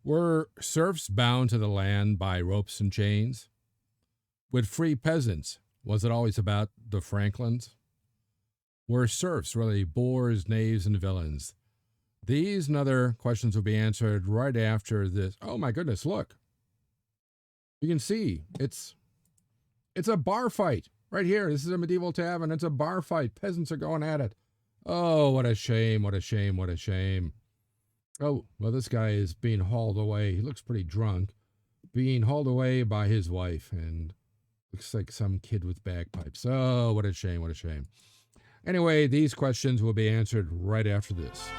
Were serfs bound to the land by ropes and chains? With free peasants, was it always about the Franklins? Were serfs really boors, knaves, and villains? These and other questions will be answered right after this. Oh my goodness, look. You can see it's a bar fight right here. This is a medieval tavern. It's a bar fight. Peasants are going at it. Oh, what a shame, what a shame, what a shame. Oh, well, this guy is being hauled away. He looks pretty drunk. Being hauled away by his wife, and looks like some kid with bagpipes. Oh, what a shame, what a shame. Anyway, these questions will be answered right after this.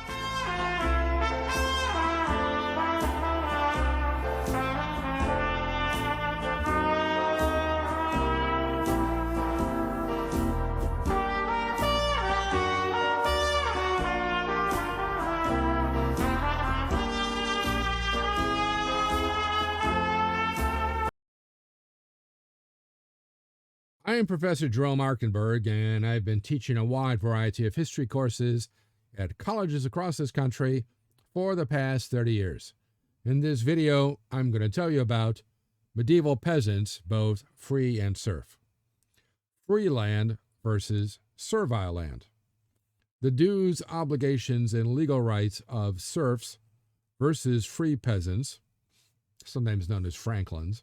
I am Professor Jerome Arkenberg, and I've been teaching a wide variety of history courses at colleges across this country for the past 30 years. In this video, I'm going to tell you about medieval peasants, both free and serf. Free land versus servile land. The dues, obligations, and legal rights of serfs versus free peasants, sometimes known as Franklins.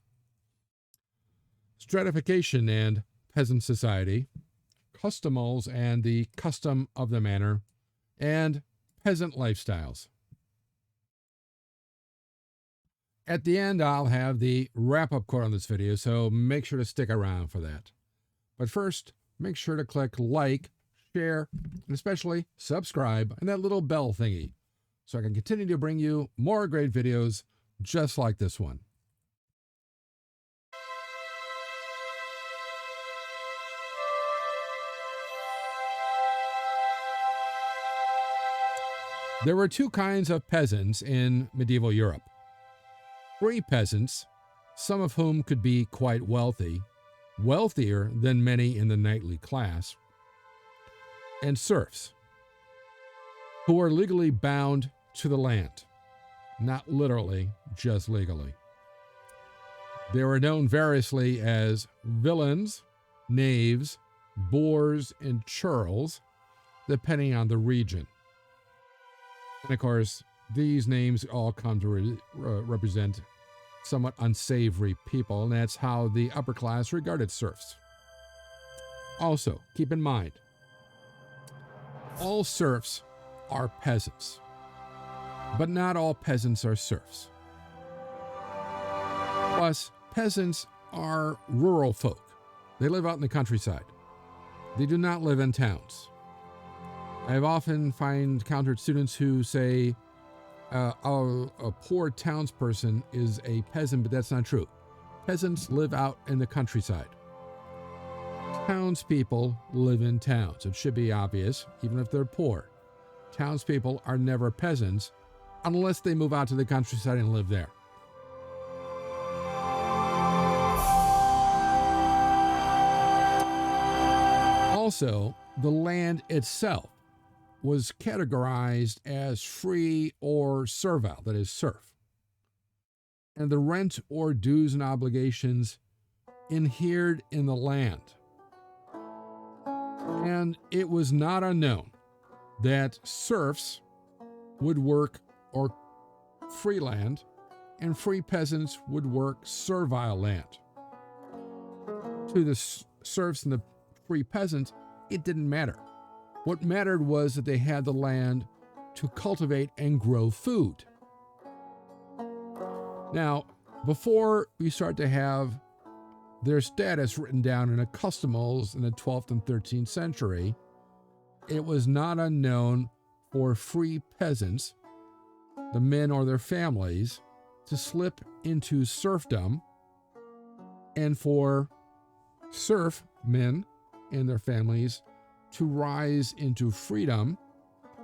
Stratification and peasant society, customals and the custom of the manor, and peasant lifestyles. At the end, I'll have the wrap-up quote on this video, so make sure to stick around for that. But first, make sure to click like, share, and especially subscribe and that little bell thingy so I can continue to bring you more great videos just like this one. There were two kinds of peasants in medieval Europe. Free peasants, some of whom could be quite wealthy, wealthier than many in the knightly class, and serfs, who were legally bound to the land, not literally, just legally. They were known variously as villains, knaves, boors, and churls, depending on the region. And of course, these names all come to represent somewhat unsavory people, and that's how the upper class regarded serfs. Also, keep in mind, all serfs are peasants, but not all peasants are serfs. Plus, peasants are rural folk. They live out in the countryside. They do not live in towns. I've often encountered students who say a poor townsperson is a peasant, but that's not true. Peasants live out in the countryside. Townspeople live in towns. It should be obvious, even if they're poor. Townspeople are never peasants unless they move out to the countryside and live there. Also, the land itself was categorized as free or servile, that is, serf. And the rent or dues and obligations inhered in the land. And it was not unknown that serfs would work or free land, and free peasants would work servile land. To the serfs and the free peasants, it didn't matter. What mattered was that they had the land to cultivate and grow food. Now, before we start to have their status written down in the customals in the 12th and 13th century, it was not unknown for free peasants, the men or their families, to slip into serfdom, and for serf men and their families to rise into freedom,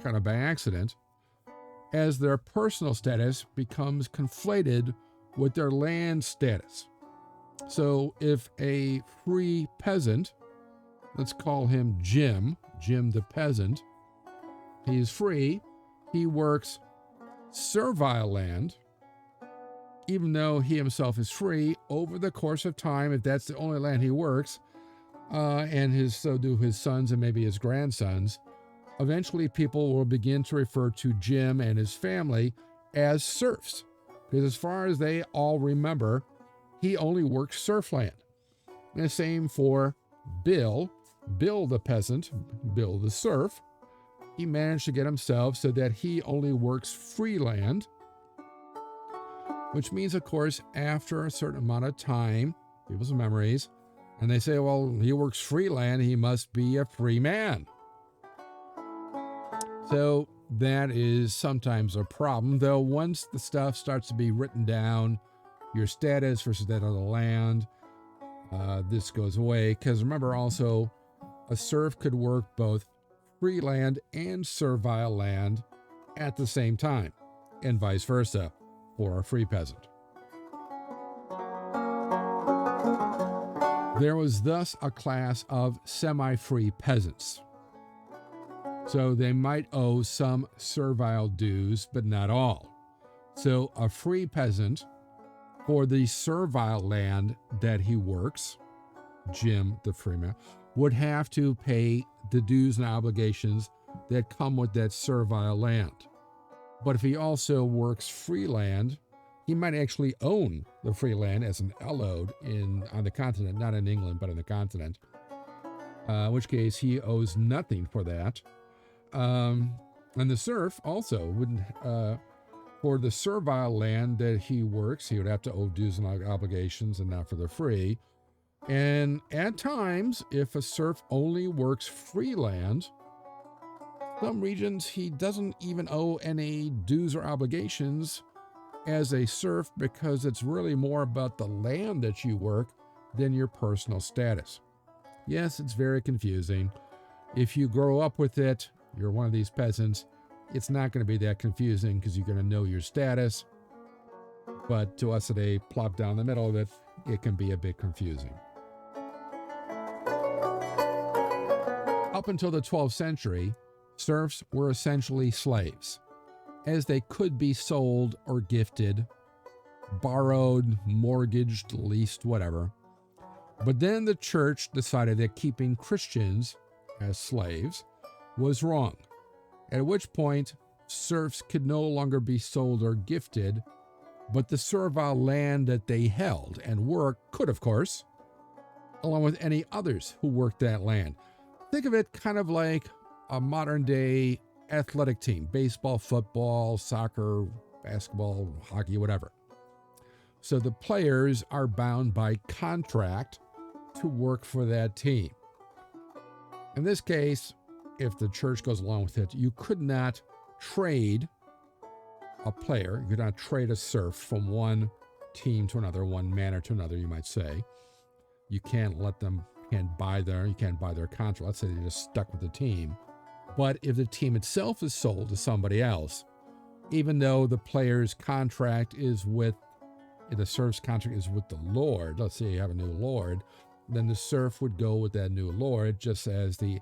kind of by accident, as their personal status becomes conflated with their land status. So if a free peasant, let's call him Jim the peasant, he's free, he works servile land, even though he himself is free, over the course of time, if that's the only land he works, and so do his sons and maybe his grandsons, eventually people will begin to refer to Jim and his family as serfs. Because as far as they all remember, he only works serf land. And the same for Bill the peasant, Bill the serf. He managed to get himself so that he only works free land, which means, of course, after a certain amount of time, people's memories, and they say, well, he works free land, he must be a free man. So that is sometimes a problem, though once the stuff starts to be written down, your status versus that of the land, this goes away. Because remember also, a serf could work both free land and servile land at the same time, and vice versa for a free peasant. There was thus a class of semi-free peasants. So they might owe some servile dues, but not all. So a free peasant, for the servile land that he works, Jim the freeman, would have to pay the dues and obligations that come with that servile land. But if he also works free land, he might actually own the free land as an allod on the continent, not in England, but on the continent, in which case he owes nothing for that. And the serf also wouldn't, for the servile land that he works, he would have to owe dues and obligations, and not for the free. And at times, if a serf only works free land, some regions he doesn't even owe any dues or obligations as a serf, because it's really more about the land that you work than your personal status. Yes, it's very confusing. If you grow up with it, you're one of these peasants, it's not going to be that confusing because you're going to know your status. But to us today, plop down the middle of it, it can be a bit confusing. Up until the 12th century, serfs were essentially slaves, as they could be sold or gifted, borrowed, mortgaged, leased, whatever. But then the church decided that keeping Christians as slaves was wrong, at which point serfs could no longer be sold or gifted, but the servile land that they held and worked could, of course, along with any others who worked that land. Think of it kind of like a modern-day athletic team: baseball, football, soccer, basketball, hockey, whatever. So the players are bound by contract to work for that team. In this case, if the church goes along with it, you could not trade a player, you could not trade a serf from one team to another, one manor to another, you might say. You can't buy their contract. Let's say they're just stuck with the team. But if the team itself is sold to somebody else, even though the player's contract is with, the serf's contract is with the lord, let's say you have a new lord, then the serf would go with that new lord, just as the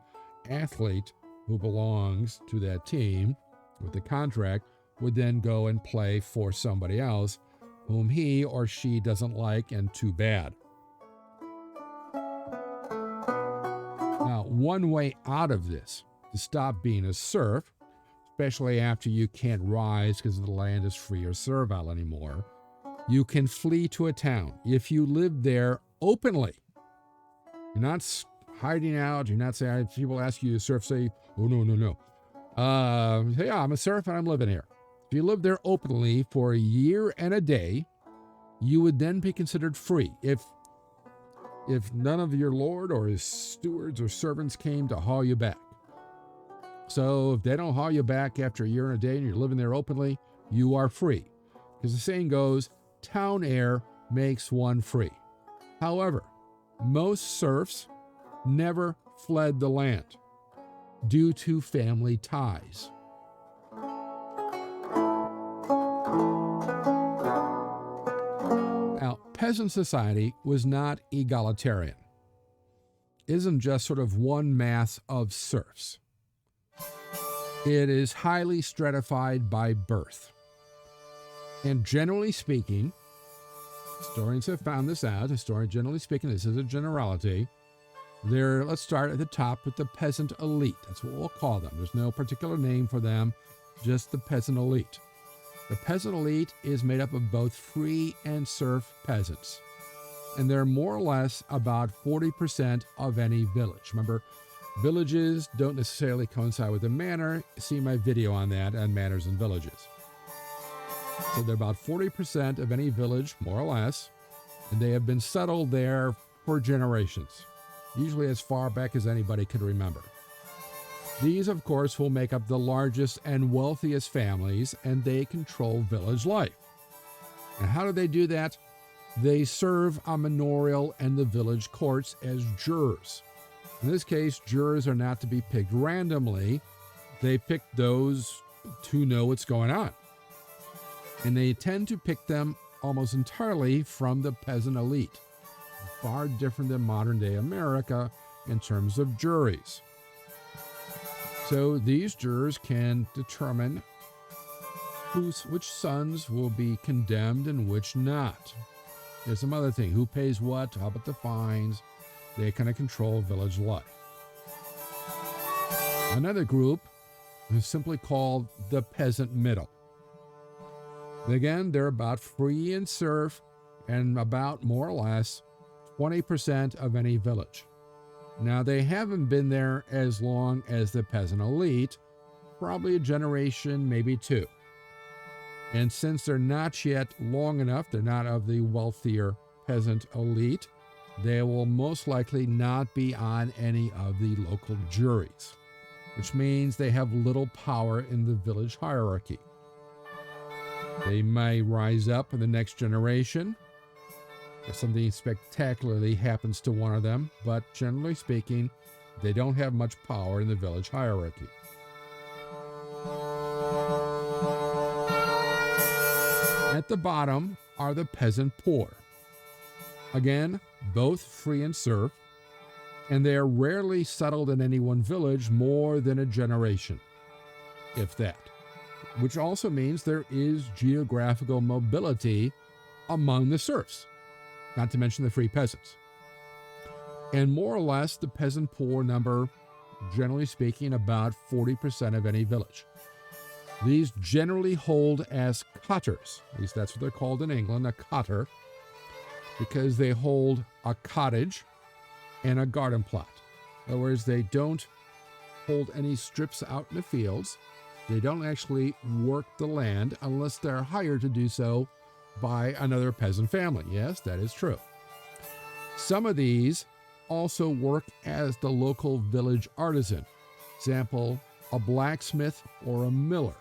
athlete who belongs to that team with the contract would then go and play for somebody else whom he or she doesn't like, and too bad. Now, one way out of this, to stop being a serf, especially after you can't rise because the land is free or servile anymore, you can flee to a town. If you live there openly, you're not hiding out, you're not saying, people ask you to serf, say, oh, no. Yeah, I'm a serf and I'm living here. If you live there openly for a year and a day, you would then be considered free. If none of your lord or his stewards or servants came to haul you back. So if they don't haul you back after a year and a day and you're living there openly, you are free. Because the saying goes, town air makes one free. However, most serfs never fled the land due to family ties. Now, peasant society was not egalitarian. It isn't just sort of one mass of serfs. It is highly stratified by birth. And generally speaking, Historians have found this out. Historians, generally speaking, this is a generality. Let's start at the top with the peasant elite. That's what we'll call them. There's no particular name for them, just the peasant elite. The peasant elite is made up of both free and serf peasants, and they're more or less about 40% of any village. Remember, villages don't necessarily coincide with the manor. See my video on that, on manors and villages. So they're about 40% of any village, more or less, and they have been settled there for generations, usually as far back as anybody could remember. These, of course, will make up the largest and wealthiest families, and they control village life. And how do they do that? They serve on manorial and the village courts as jurors. In this case, jurors are not to be picked randomly. They pick those who know what's going on. And they tend to pick them almost entirely from the peasant elite. Far different than modern-day America in terms of juries. So these jurors can determine which sons will be condemned and which not. There's some other thing. Who pays what? How about the fines? They kind of control village life. Another group is simply called the Peasant Middle. Again, they're about free and serf and about more or less 20% of any village. Now, they haven't been there as long as the peasant elite, probably a generation, maybe two. And since they're not yet long enough, they're not of the wealthier peasant elite, they will most likely not be on any of the local juries, which means they have little power in the village hierarchy. They may rise up in the next generation if something spectacularly happens to one of them, but generally speaking, they don't have much power in the village hierarchy. At the bottom are the peasant poor. Again, both free and serf, and they are rarely settled in any one village more than a generation, if that, which also means there is geographical mobility among the serfs, not to mention the free peasants. And more or less, the peasant poor number, generally speaking, about 40% of any village. These generally hold as cotters, at least that's what they're called in England, a cotter, because they hold a cottage and a garden plot. In other words, they don't hold any strips out in the fields. They don't actually work the land unless they're hired to do so by another peasant family. Yes, that is true. Some of these also work as the local village artisan. Example, a blacksmith or a miller.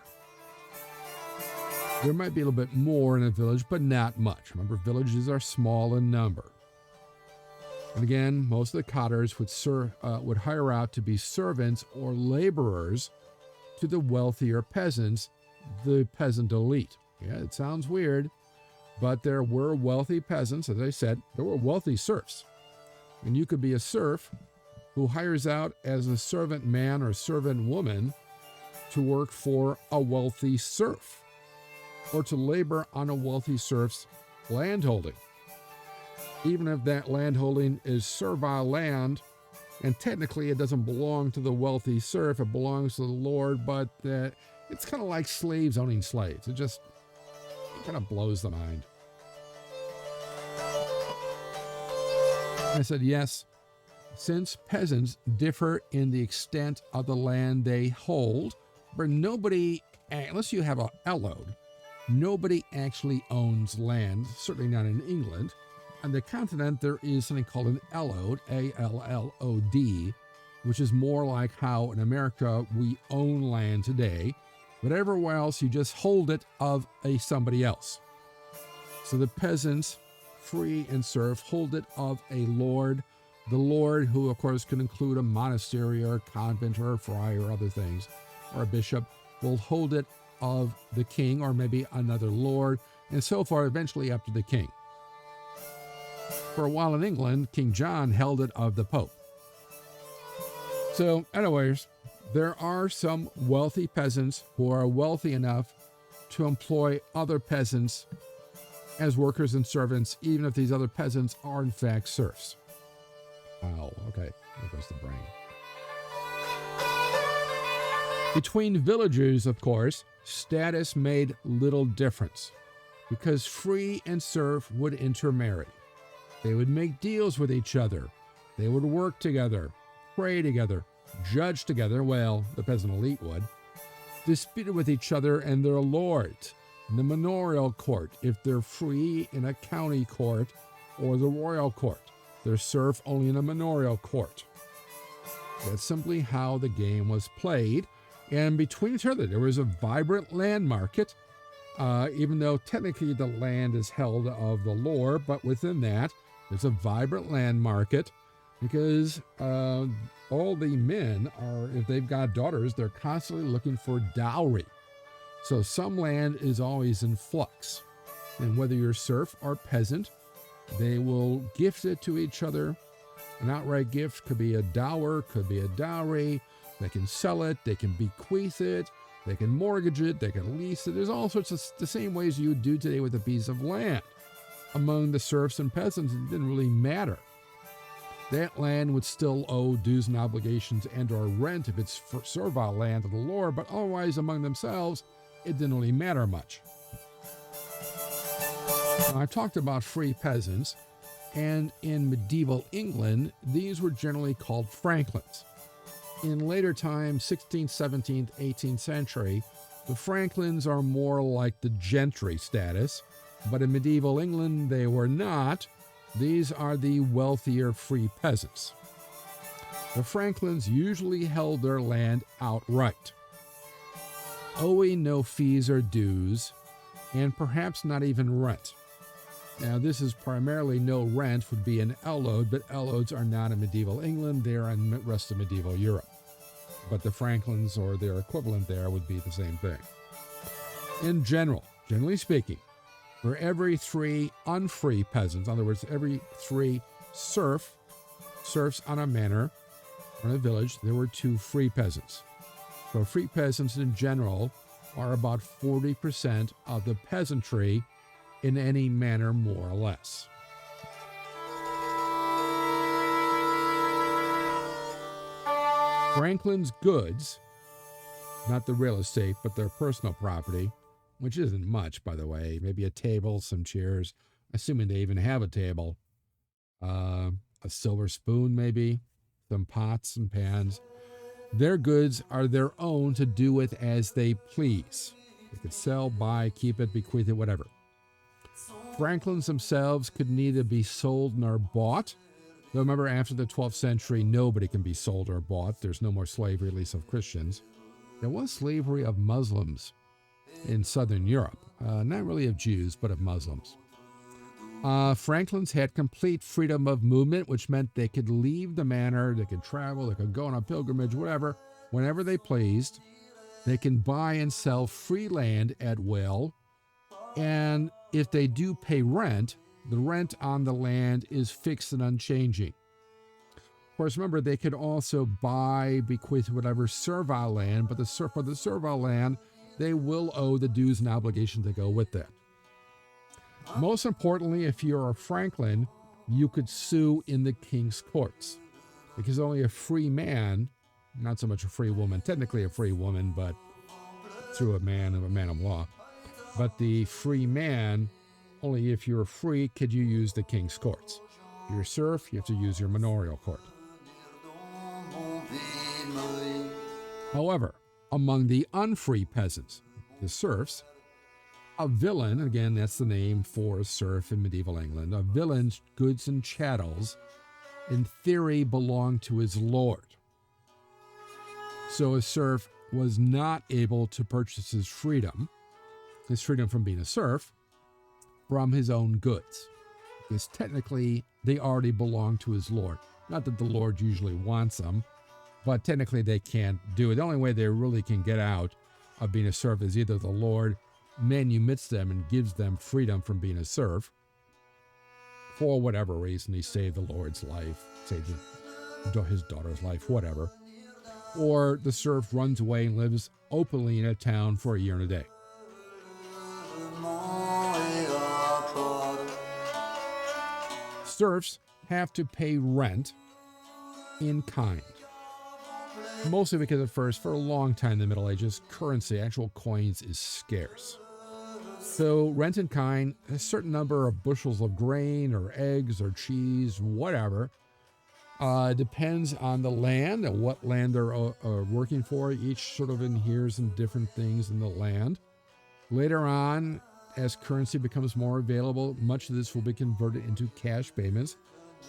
There might be a little bit more in a village, but not much. Remember, villages are small in number. And again, most of the cotters would hire out to be servants or laborers to the wealthier peasants, the peasant elite. Yeah, it sounds weird, but there were wealthy peasants. As I said, there were wealthy serfs. And you could be a serf who hires out as a servant man or servant woman to work for a wealthy serf, or to labor on a wealthy serf's landholding. Even if that landholding is servile land, and technically it doesn't belong to the wealthy serf, it belongs to the lord, but it's kind of like slaves owning slaves. It kind of blows the mind. I said, yes, since peasants differ in the extent of the land they hold, but nobody, unless you have an allod, nobody actually owns land, certainly not in England. On the continent, there is something called an allod, A-L-L-O-D, which is more like how in America we own land today, but everywhere else you just hold it of somebody else. So the peasants, free and serf, hold it of a lord. The lord, who of course can include a monastery or a convent or a friar or other things, or a bishop, will hold it of the king or maybe another lord, and so far eventually up to the king. For a while in England, King John held it of the Pope. So anyways, there are some wealthy peasants who are wealthy enough to employ other peasants as workers and servants, even if these other peasants are in fact serfs. Oh, okay. There goes the brain. Between villagers, of course, status made little difference because free and serf would intermarry. They would make deals with each other. They would work together, pray together, judge together, well, the peasant elite would, disputed with each other and their lords in the manorial court if they're free in a county court or the royal court. They're serf only in a manorial court. That's simply how the game was played. And between each other, there was a vibrant land market, even though technically the land is held of the lord, but within that, there's a vibrant land market because all the men are, if they've got daughters, they're constantly looking for dowry. So some land is always in flux. And whether you're serf or peasant, they will gift it to each other. An outright gift could be a dower, could be a dowry. They can sell it, they can bequeath it, they can mortgage it, they can lease it. There's all sorts of the same ways you would do today with a piece of land. Among the serfs and peasants, it didn't really matter. That land would still owe dues and obligations and or rent if it's for servile land to the lord, but otherwise among themselves, it didn't really matter much. Now, I talked about free peasants, and in medieval England, these were generally called franklins. In later times, 16th, 17th, 18th century, the franklins are more like the gentry status, but in medieval England, they were not. These are the wealthier free peasants. The franklins usually held their land outright, owing no fees or dues, and perhaps not even rent. Now, this is primarily no rent would be an Allod, but Allods are not in medieval England, they're in the rest of medieval Europe. But the franklins or their equivalent there would be the same thing. In generally speaking, for every 3 unfree peasants, in other words, every 3 serfs on a manor or in a village, there were 2 free peasants. So free peasants in general are about 40% of the peasantry in any manner, more or less. Franklin's goods, not the real estate, but their personal property, which isn't much, by the way, maybe a table, some chairs, assuming they even have a table, a silver spoon maybe, some pots and pans. Their goods are their own to do with as they please. They could sell, buy, keep it, bequeath it, whatever. Franklins themselves could neither be sold nor bought. Though remember, after the 12th century, nobody can be sold or bought. There's no more slavery, at least of Christians. There was slavery of Muslims in southern Europe. Not really of Jews, but of Muslims. Franklins had complete freedom of movement, which meant they could leave the manor, they could travel, they could go on a pilgrimage, whatever, whenever they pleased. They can buy and sell free land at will. And if they do pay rent, the rent on the land is fixed and unchanging. Of course, remember, they could also buy, bequeath, whatever, servile land, but for the servile land, they will owe the dues and obligations that go with that. Most importantly, if you're a franklin, you could sue in the king's courts, because only a free man, not so much a free woman, technically a free woman, but through a man of law, but the free man, only if you're free could you use the king's courts. If you're a serf, you have to use your manorial court. However, among the unfree peasants, the serfs, a villain, again, that's the name for a serf in medieval England, a villain's goods and chattels, in theory, belonged to his lord. So a serf was not able to purchase his freedom from being a serf, from his own goods, because technically they already belong to his lord. Not that the lord usually wants them, but technically they can't do it. The only way they really can get out of being a serf is either the lord manumits them and gives them freedom from being a serf, for whatever reason, he saved the lord's life, saved his daughter's life, whatever, or the serf runs away and lives openly in a town for a year and a day. Serfs have to pay rent in kind. Mostly because at first, for a long time in the Middle Ages, currency, actual coins, is scarce. So rent in kind, a certain number of bushels of grain or eggs or cheese, whatever, depends on the land and what land they're working for. Each sort of inheres in different things in the land. Later on, as currency becomes more available, much of this will be converted into cash payments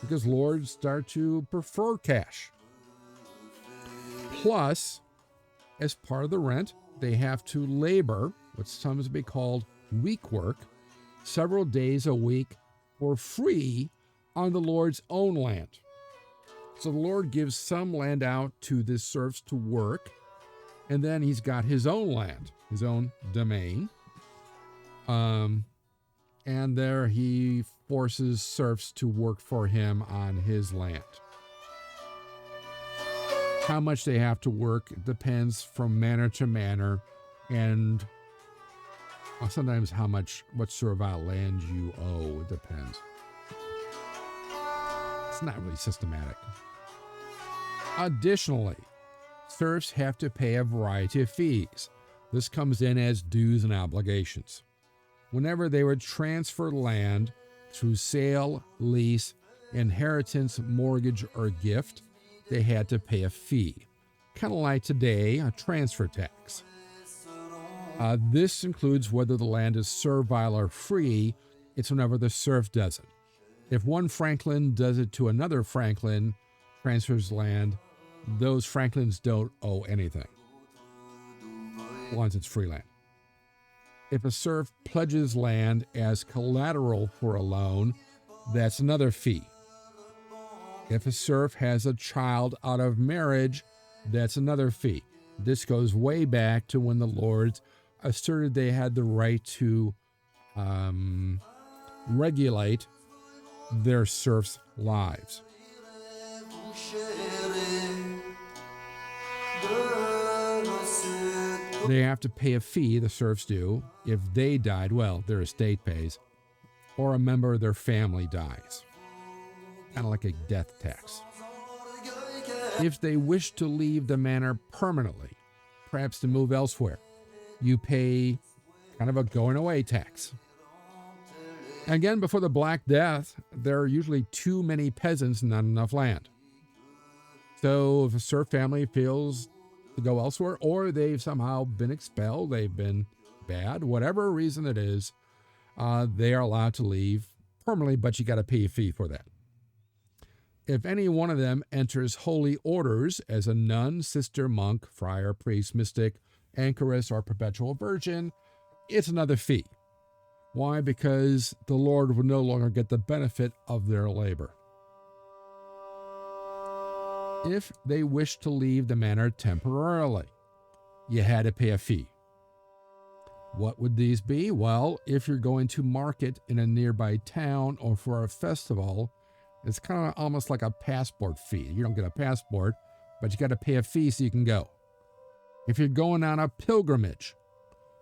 because lords start to prefer cash. Plus, as part of the rent, they have to labor, what sometimes be called week work, several days a week for free on the lord's own land. So the lord gives some land out to the serfs to work, and then he's got his own land, his own domain. And there he forces serfs to work for him on his land. How much they have to work depends from manor to manor, and sometimes what servile land you owe. It depends. It's not really systematic. Additionally, serfs have to pay a variety of fees. This comes in as dues and obligations. Whenever they would transfer land through sale, lease, inheritance, mortgage, or gift, they had to pay a fee, kind of like today, a transfer tax. This includes whether the land is servile or free. It's whenever the serf does it. If one franklin does it to another franklin, transfers land, those franklins don't owe anything, once it's free land. If a serf pledges land as collateral for a loan, that's another fee. If a serf has a child out of marriage, that's another fee. This goes way back to when the lords asserted they had the right to regulate their serfs' lives. They have to pay a fee, the serfs do, if they died, well, their estate pays, or a member of their family dies. Kind of like a death tax. If they wish to leave the manor permanently, perhaps to move elsewhere, you pay kind of a going away tax. Again, before the Black Death, there are usually too many peasants and not enough land. So if a serf family feels to go elsewhere, or they've somehow been expelled, they've been bad, whatever reason it is, they are allowed to leave permanently, but you got to pay a fee for that. If any one of them enters holy orders as a nun, sister, monk, friar, priest, mystic, anchoress, or perpetual virgin, it's another fee. Why? Because the Lord would no longer get the benefit of their labor. If they wish to leave the manor temporarily, you had to pay a fee. What would these be? Well, if you're going to market in a nearby town or for a festival, it's kind of almost like a passport fee. You don't get a passport, but you got to pay a fee so you can go. If you're going on a pilgrimage,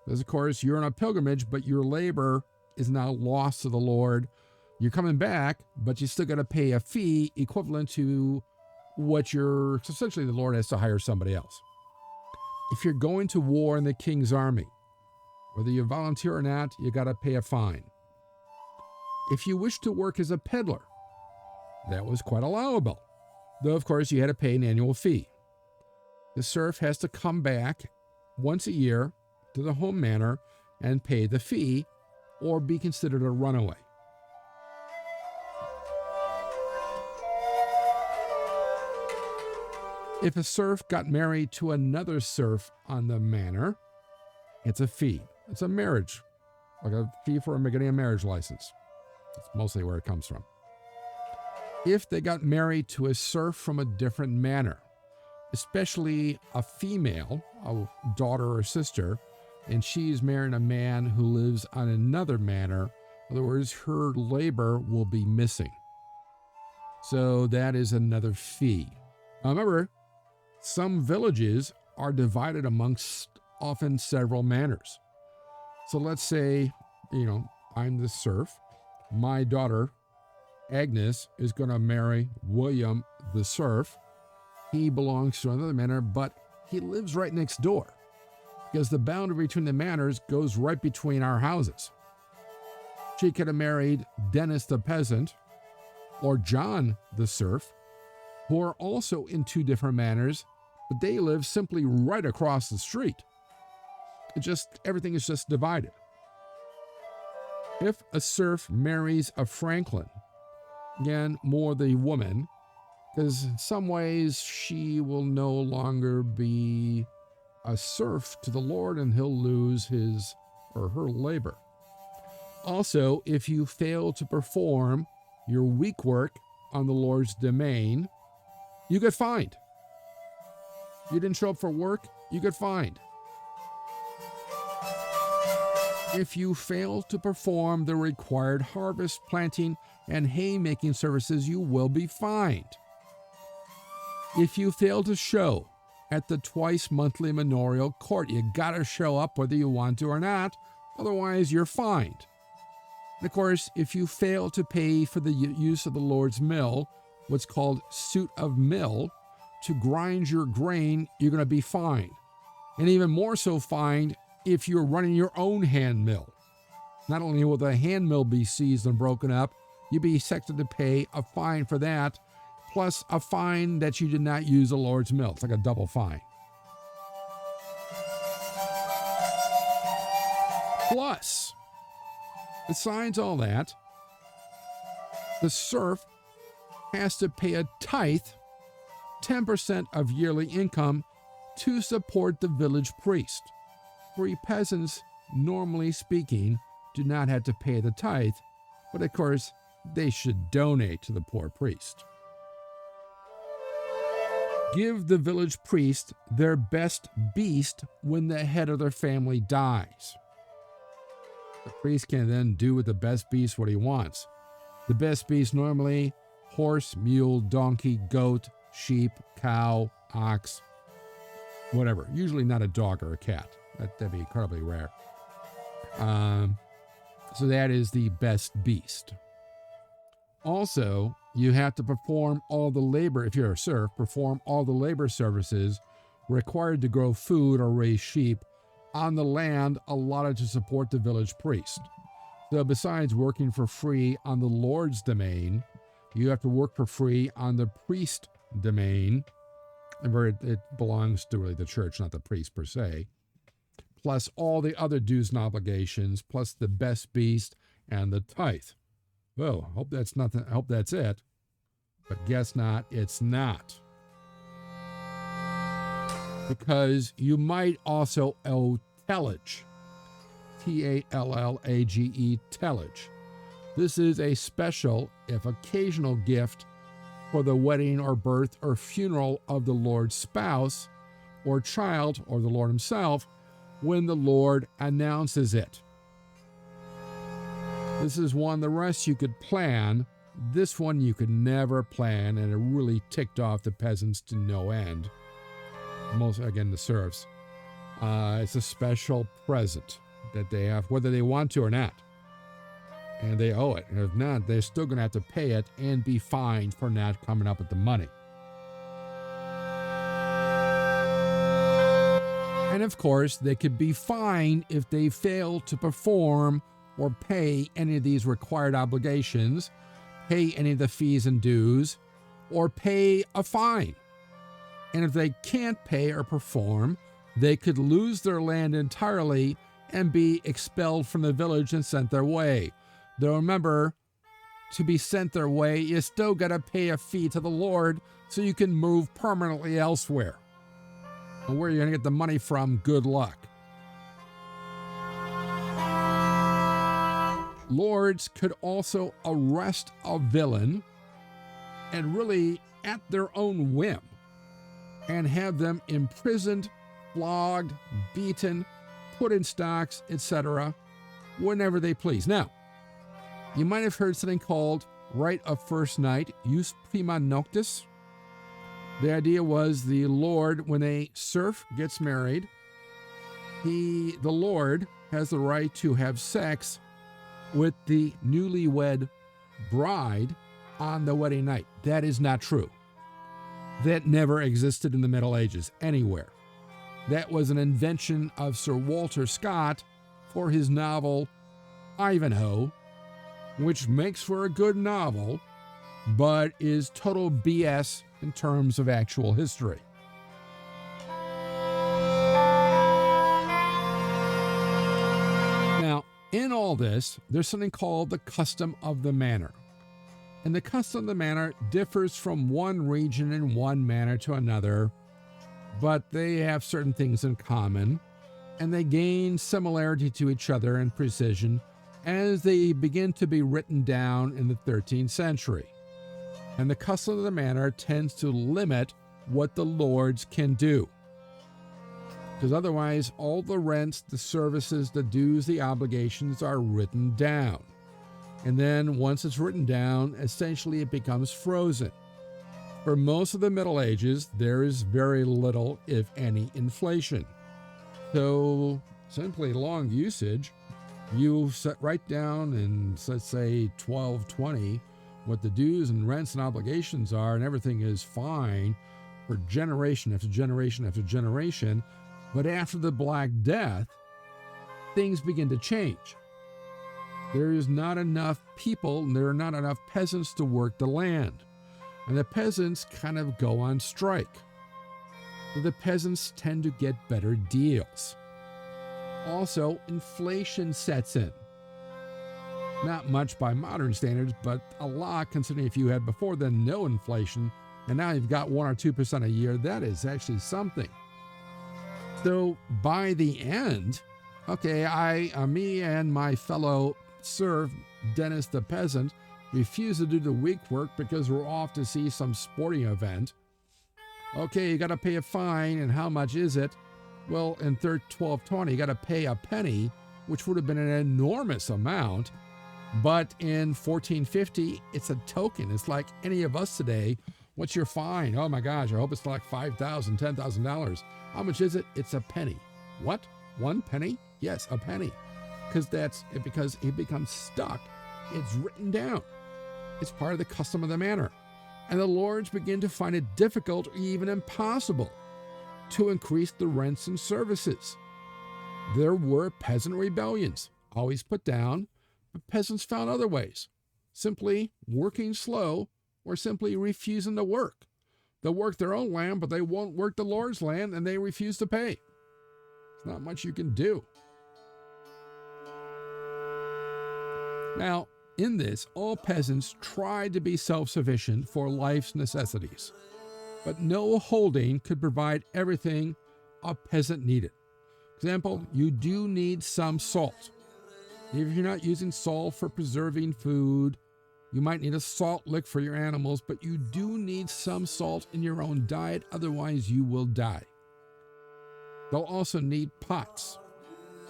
because of course you're on a pilgrimage, but your labor is now lost to the Lord. You're coming back, but you still got to pay a fee equivalent to what essentially the Lord has to hire somebody else. If you're going to war in the king's army, whether you volunteer or not, you got to pay a fine. If you wish to work as a peddler, that was quite allowable, though of course you had to pay an annual fee. The serf has to come back once a year to the home manor and pay the fee, or be considered a runaway. If a serf got married to another serf on the manor, it's a fee. It's a marriage, like a fee for getting a marriage license. That's mostly where it comes from. If they got married to a serf from a different manor, especially a female, a daughter or sister, and she's marrying a man who lives on another manor, in other words, her labor will be missing. So that is another fee. Now remember, some villages are divided amongst often several manors. So let's say, I'm the serf, my daughter Agnes is going to marry William the Serf. He belongs to another manor, but he lives right next door because the boundary between the manors goes right between our houses. She could have married Dennis the peasant or John the serf, who are also in two different manors, but they live simply right across the street. Everything is just divided. If a serf marries a franklin, again, more the woman, because in some ways she will no longer be a serf to the Lord and he'll lose his or her labor. Also, if you fail to perform your week work on the Lord's domain, you get fined. You didn't show up for work, you get fined. If you fail to perform the required harvest, planting, and haymaking services, you will be fined. If you fail to show at the twice monthly manorial court, you gotta show up whether you want to or not, otherwise you're fined. And of course, if you fail to pay for the use of the Lord's mill, what's called suit of mill, to grind your grain, you're gonna be fined. And even more so fined if you're running your own hand mill. Not only will the hand mill be seized and broken up, you'll be expected to pay a fine for that, plus a fine that you did not use the Lord's mill. It's like a double fine. Plus, besides all that, the serf has to pay a tithe, 10% of yearly income, to support the village priest. We peasants, normally speaking, do not have to pay the tithe, but of course, they should donate to the poor priest. Give the village priest their best beast when the head of their family dies. The priest can then do with the best beast what he wants. The best beast normally horse, mule, donkey, goat, sheep, cow, ox, whatever. Usually not a dog or a cat. That'd be incredibly rare. So that is the best beast. Also, you have to perform all the labor, if you're a serf, perform all the labor services required to grow food or raise sheep on the land allotted to support the village priest. So besides working for free on the Lord's domain, you have to work for free on the priest domain, where it belongs to really the church, not the priest per se, plus all the other dues and obligations, plus the best beast and the tithe. Well, hope that's it. But guess not, it's not. Because you might also owe tallage. Tallage, tallage. This is a special, if occasional, gift for the wedding or birth or funeral of the Lord's spouse or child or the Lord himself when the Lord announces it. This is one the rest you could plan. This one you could never plan, and it really ticked off the peasants to no end. Again, the serfs. It's a special present that they have, whether they want to or not. And they owe it. And if not, they're still going to have to pay it and be fined for not coming up with the money. And of course, they could be fined if they fail to perform or pay any of these required obligations, pay any of the fees and dues, or pay a fine. And if they can't pay or perform, they could lose their land entirely and be expelled from the village and sent their way. Though remember, to be sent their way, you still got to pay a fee to the Lord so you can move permanently elsewhere. And where you're going to get the money from, good luck. Lords could also arrest a villain, and really at their own whim, and have them imprisoned, flogged, beaten, put in stocks, etc., whenever they please. Now, you might have heard something called right of first night, jus prima noctis. The idea was the Lord, when a serf gets married, the Lord has the right to have sex with the newlywed bride on the wedding night. That is not true. That never existed in the Middle Ages anywhere. That was an invention of Sir Walter Scott for his novel Ivanhoe, which makes for a good novel, but is total BS in terms of actual history. Now, in all this, there's something called the custom of the manor. And the custom of the manor differs from one region and one manor to another, but they have certain things in common, and they gain similarity to each other in precision as they begin to be written down in the 13th century. And the custom of the manor tends to limit what the lords can do, because otherwise all the rents, the services, the dues, the obligations are written down. And then once it's written down, essentially it becomes frozen. For most of the Middle Ages, there is very little, if any, inflation. So simply long usage, you set right down in, let's say, 1220, what the dues and rents and obligations are, and everything is fine for generation after generation after generation. But after the Black Death, things begin to change. There is not enough people, and there are not enough peasants to work the land. And the peasants kind of go on strike. So the peasants tend to get better deals. Also, inflation sets in. Not much by modern standards, but a lot considering if you had before then no inflation, and now you've got 1 or 2% a year, that is actually something. So by the end, okay, me and my fellow serf, Dennis the peasant, refuse to do the week work because we're off to see some sporting event. Okay, you got to pay a fine, and how much is it? Well, in 1220, you got to pay a penny, which would have been an enormous amount. But in 1450, it's a token. It's like any of us today. What's your fine? Oh my gosh, I hope it's like $5,000, $10,000. How much is it? It's a penny. What? 1 penny? Yes, a penny. Because it becomes stuck. It's written down. It's part of the custom of the manor. And the lords begin to find it difficult or even impossible to increase the rents and services. There were peasant rebellions, always put down, but peasants found other ways, simply working slow or simply refusing to work. They'll work their own land, but they won't work the lord's land, and they refuse to pay. There's not much you can do. Now, in this, all peasants tried to be self-sufficient for life's necessities, but no holding could provide everything a peasant needed. Example, you do need some salt. If you're not using salt for preserving food, you might need a salt lick for your animals, but you do need some salt in your own diet, otherwise you will die. They'll also need pots,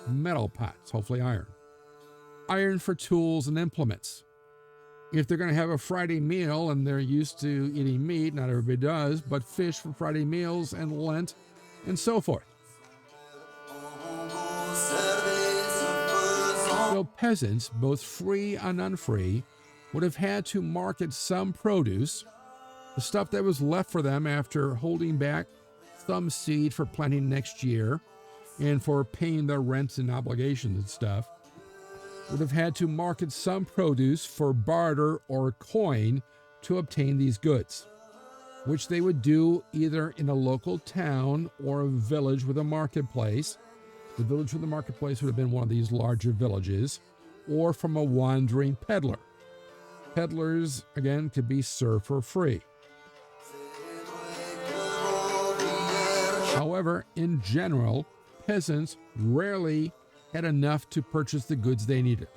metal pots, hopefully iron. Iron for tools and implements. If they're going to have a Friday meal and they're used to eating meat, not everybody does, but fish for Friday meals and Lent and so forth. So peasants, both free and unfree, would have had to market some produce, the stuff that was left for them after holding back some seed for planting next year and for paying their rents and obligations and stuff, would have had to market some produce for barter or coin to obtain these goods, which they would do either in a local town or a village with a marketplace. The village with the marketplace would have been one of these larger villages, or from a wandering peddler. Peddlers, again, could be serf or free. However, in general, peasants rarely had enough to purchase the goods they needed.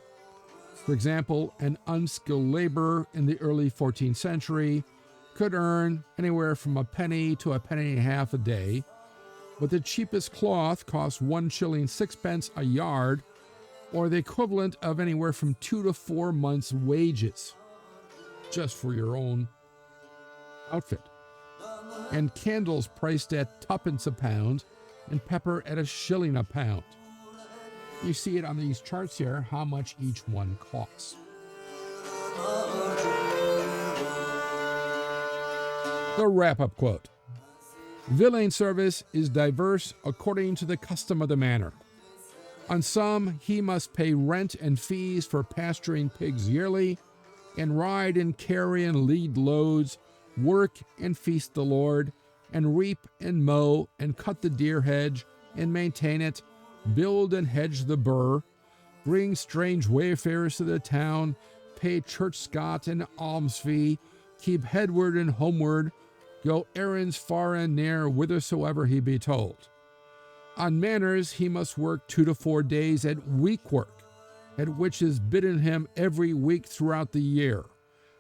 For example, an unskilled laborer in the early 14th century could earn anywhere from a penny to a penny and a half a day, but the cheapest cloth cost 1 shilling 6 a yard, or the equivalent of anywhere from 2 to 4 months' wages, just for your own outfit. And candles priced at 2d a pound, and pepper at 1 shilling a pound. You see it on these charts here, how much each one costs. The wrap-up quote. Villein service is diverse according to the custom of the manor. On some he must pay rent and fees for pasturing pigs yearly, and ride and carry and lead loads, work and feast the Lord, and reap and mow and cut the deer hedge and maintain it, build and hedge the burr, bring strange wayfarers to the town, pay church-scot and alms fee, keep headward and homeward, go errands far and near whithersoever he be told. On manors he must work 2 to 4 days at week work, at which is bidden him every week throughout the year,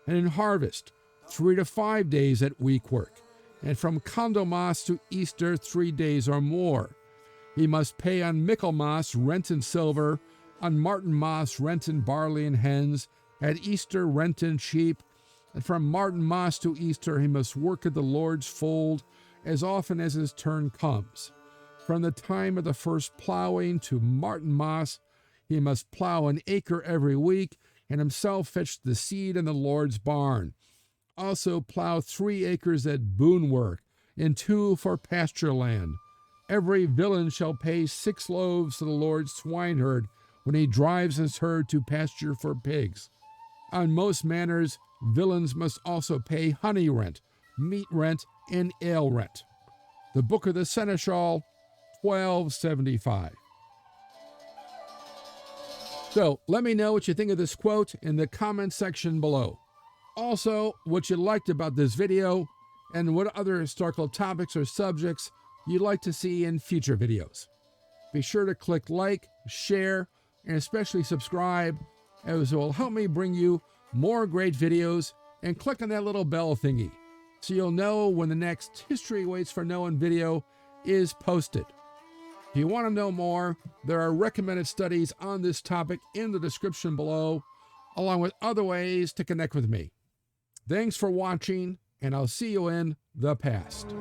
and in harvest 3 to 5 days at week work, and from Candlemas to Easter 3 days or more. He must pay on Michaelmas rent and silver, on Martinmas rent and barley and hens, at Easter rent and sheep, and from Martinmas to Easter he must work at the Lord's fold as often as his turn comes. From the time of the first plowing to Martinmas, he must plow an acre every week, and himself fetch the seed in the Lord's barn. Also plow 3 acres at boon work, and 2 for pasture land. Every villain shall pay 6 loaves to the Lord's swineherd when he drives his herd to pasture for pigs. On most manors, villains must also pay honey rent, meat rent, and ale rent. The Book of the Seneschal, 1275. So, let me know what you think of this quote in the comment section below. Also, what you liked about this video, and what other historical topics or subjects you'd like to see in future videos. Be sure to click like, share, and especially subscribe, as it will help me bring you more great videos, and click on that little bell thingy so you'll know when the next History Waits for No One video is posted. If you want to know more, there are recommended studies on this topic in the description below, along with other ways to connect with me. Thanks for watching, and I'll see you in the past.